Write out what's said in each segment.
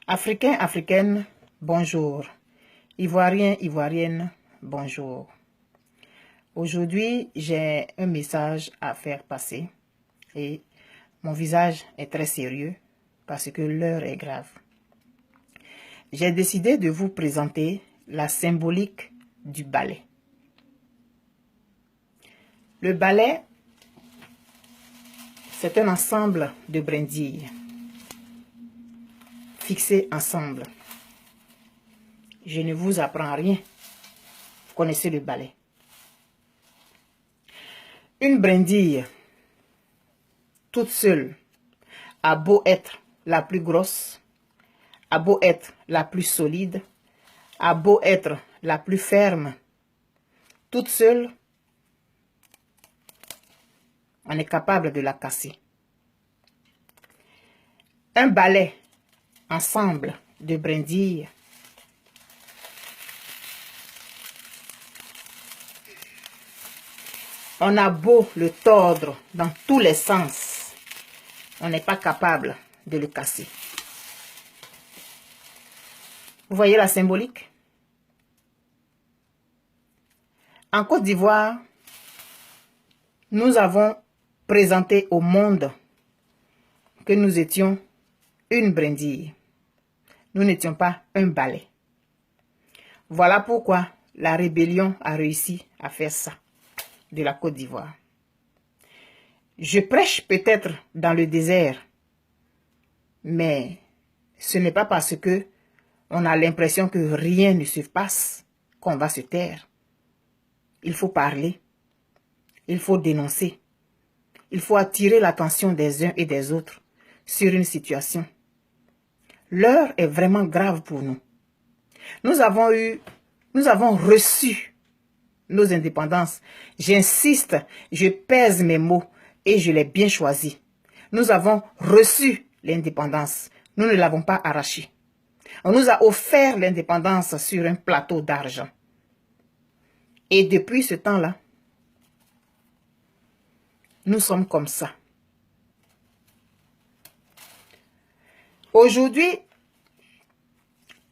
Africains, Africaines, bonjour. Ivoiriens, Ivoiriennes, bonjour. Aujourd'hui, j'ai un message à faire passer et mon visage est très sérieux parce que l'heure est grave. J'ai décidé de vous présenter la symbolique du balai. Le balai, c'est un ensemble de brindilles fixées ensemble. Je ne vous apprends rien. Vous connaissez le balai. Une brindille, toute seule, a beau être la plus grosse, a beau être la plus solide, a beau être la plus ferme, toute seule, on est capable de la casser. Un balai, ensemble de brindilles, on a beau le tordre dans tous les sens, on n'est pas capable de le casser. Vous voyez la symbolique? En Côte d'Ivoire, nous avons présenté au monde que nous étions une brindille. Nous n'étions pas un balai. Voilà pourquoi la rébellion a réussi à faire ça de la Côte d'Ivoire. Je prêche peut-être dans le désert, mais ce n'est pas parce que on a l'impression que rien ne se passe qu'on va se taire. Il faut parler, il faut dénoncer, il faut attirer l'attention des uns et des autres sur une situation. L'heure est vraiment grave pour nous. Nous avons reçu nos indépendances. J'insiste, je pèse mes mots et je l'ai bien choisi. Nous avons reçu l'indépendance. Nous ne l'avons pas arrachée. On nous a offert l'indépendance sur un plateau d'argent. Et depuis ce temps-là, nous sommes comme ça. Aujourd'hui,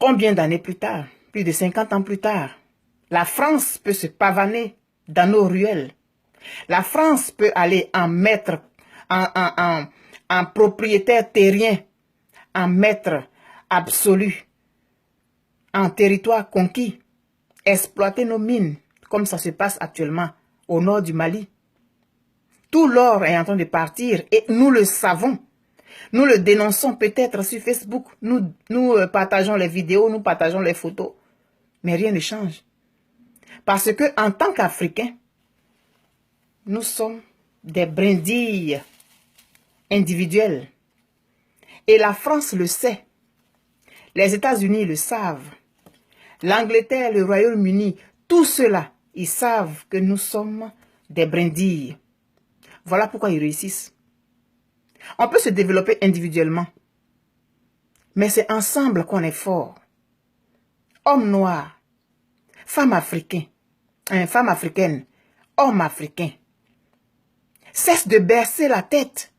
combien d'années plus tard, plus de 50 ans plus tard, la France peut se pavaner dans nos ruelles. La France peut aller en maître, en propriétaire terrien, en maître absolu, en territoire conquis, exploiter nos mines, comme ça se passe actuellement au nord du Mali. Tout l'or est en train de partir et nous le savons. Nous le dénonçons peut-être sur Facebook. Nous partageons les vidéos, nous partageons les photos. Mais rien ne change. Parce que en tant qu'Africains, nous sommes des brindilles individuelles. Et la France le sait. Les États-Unis le savent. L'Angleterre, le Royaume-Uni, tout cela, ils savent que nous sommes des brindilles. Voilà pourquoi ils réussissent. On peut se développer individuellement. Mais c'est ensemble qu'on est fort. Hommes noirs, femmes africaines, hommes africains. Cesse de bercer la tête.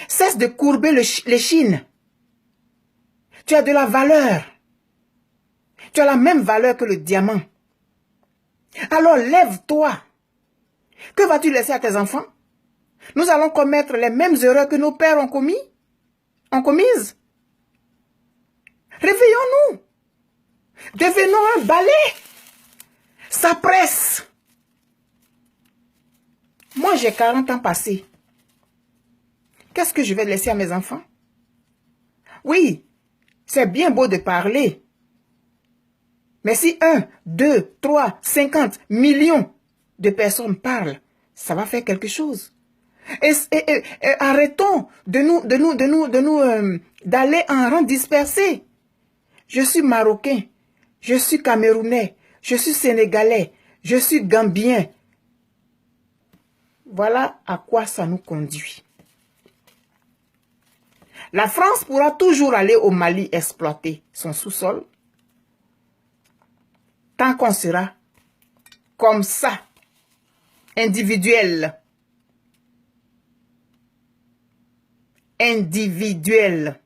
Cesse de courber l'échine. Tu as de la valeur. Tu as la même valeur que le diamant. Alors lève-toi. Que vas-tu laisser à tes enfants? Nous allons commettre les mêmes erreurs que nos pères ont commises. Réveillons-nous. Devenons un balai. Ça presse. Moi, j'ai 40 ans passés. Qu'est-ce que je vais laisser à mes enfants? Oui, c'est bien beau de parler. Mais si 1, 2, 3, 50 millions de personnes parlent, ça va faire quelque chose. Et arrêtons d'aller en rang dispersé. Je suis marocain, je suis camerounais, je suis sénégalais, je suis gambien. Voilà à quoi ça nous conduit. La France pourra toujours aller au Mali exploiter son sous-sol tant qu'on sera comme ça, individuel. Individuel.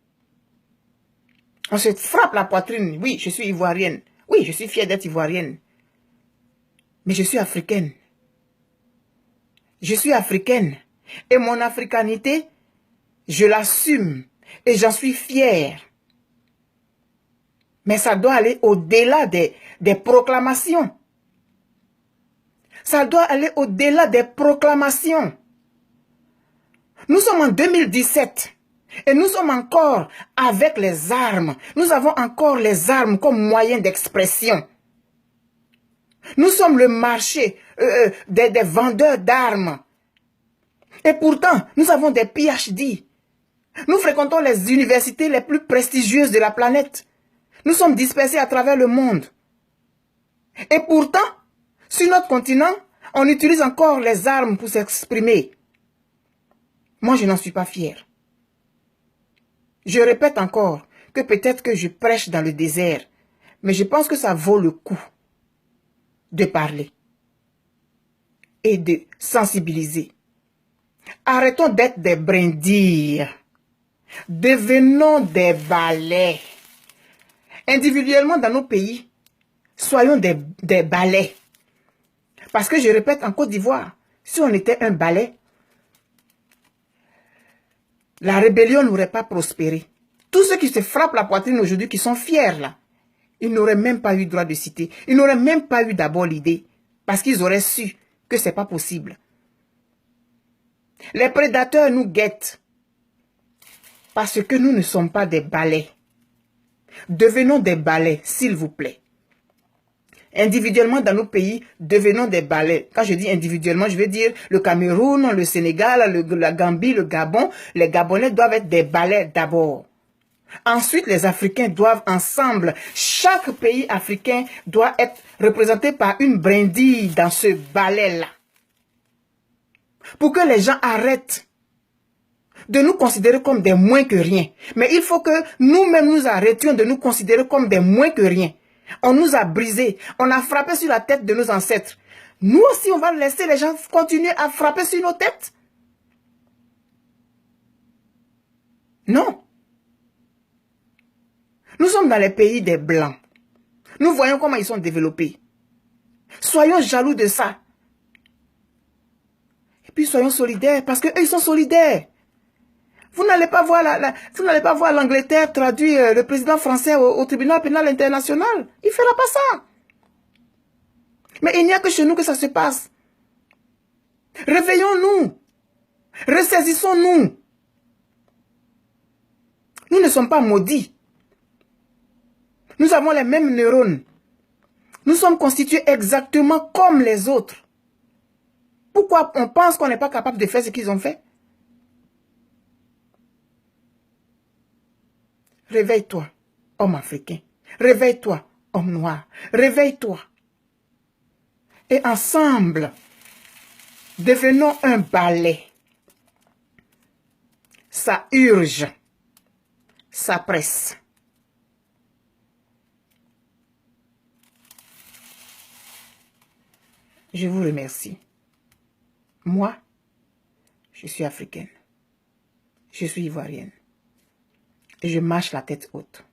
On se frappe la poitrine. Oui, je suis ivoirienne. Oui, je suis fière d'être ivoirienne. Mais je suis africaine. Je suis africaine. Et mon africanité, je l'assume. Et j'en suis fière. Mais ça doit aller au-delà des proclamations. Ça doit aller au-delà des proclamations. Nous sommes en 2017 et nous sommes encore avec les armes. Nous avons encore les armes comme moyen d'expression. Nous sommes le marché des vendeurs d'armes. Et pourtant, nous avons des PhD. Nous fréquentons les universités les plus prestigieuses de la planète. Nous sommes dispersés à travers le monde. Et pourtant, sur notre continent, on utilise encore les armes pour s'exprimer. Moi, je n'en suis pas fière. Je répète encore que peut-être que je prêche dans le désert, mais je pense que ça vaut le coup de parler et de sensibiliser. Arrêtons d'être des brindilles. Devenons des balais. Individuellement dans nos pays, soyons des balais. Parce que je répète, en Côte d'Ivoire, si on était un balai, la rébellion n'aurait pas prospéré. Tous ceux qui se frappent la poitrine aujourd'hui, qui sont fiers là, ils n'auraient même pas eu droit de citer. Ils n'auraient même pas eu d'abord l'idée. Parce qu'ils auraient su que ce n'est pas possible. Les prédateurs nous guettent. Parce que nous ne sommes pas des balais. Devenons des balais, s'il vous plaît. Individuellement dans nos pays, devenons des balais. Quand je dis individuellement, je veux dire le Cameroun, le Sénégal, la Gambie, le Gabon. Les Gabonais doivent être des balais d'abord. Ensuite, les Africains doivent ensemble. Chaque pays africain doit être représenté par une brindille dans ce balai-là. Pour que les gens arrêtent de nous considérer comme des moins que rien. Mais il faut que nous-mêmes nous arrêtions de nous considérer comme des moins que rien. On nous a brisés. On a frappé sur la tête de nos ancêtres. Nous aussi, on va laisser les gens continuer à frapper sur nos têtes? Non. Nous sommes dans les pays des Blancs. Nous voyons comment ils sont développés. Soyons jaloux de ça. Et puis soyons solidaires parce qu'eux, ils sont solidaires. Vous n'allez pas voir l'Angleterre traduire le président français au tribunal pénal international. Il ne fera pas ça. Mais il n'y a que chez nous que ça se passe. Réveillons-nous. Ressaisissons-nous. Nous ne sommes pas maudits. Nous avons les mêmes neurones. Nous sommes constitués exactement comme les autres. Pourquoi on pense qu'on n'est pas capable de faire ce qu'ils ont fait? Réveille-toi, homme africain. Réveille-toi, homme noir. Réveille-toi. Et ensemble, devenons un balai. Ça urge. Ça presse. Je vous remercie. Moi, je suis africaine. Je suis ivoirienne. Et je marche la tête haute.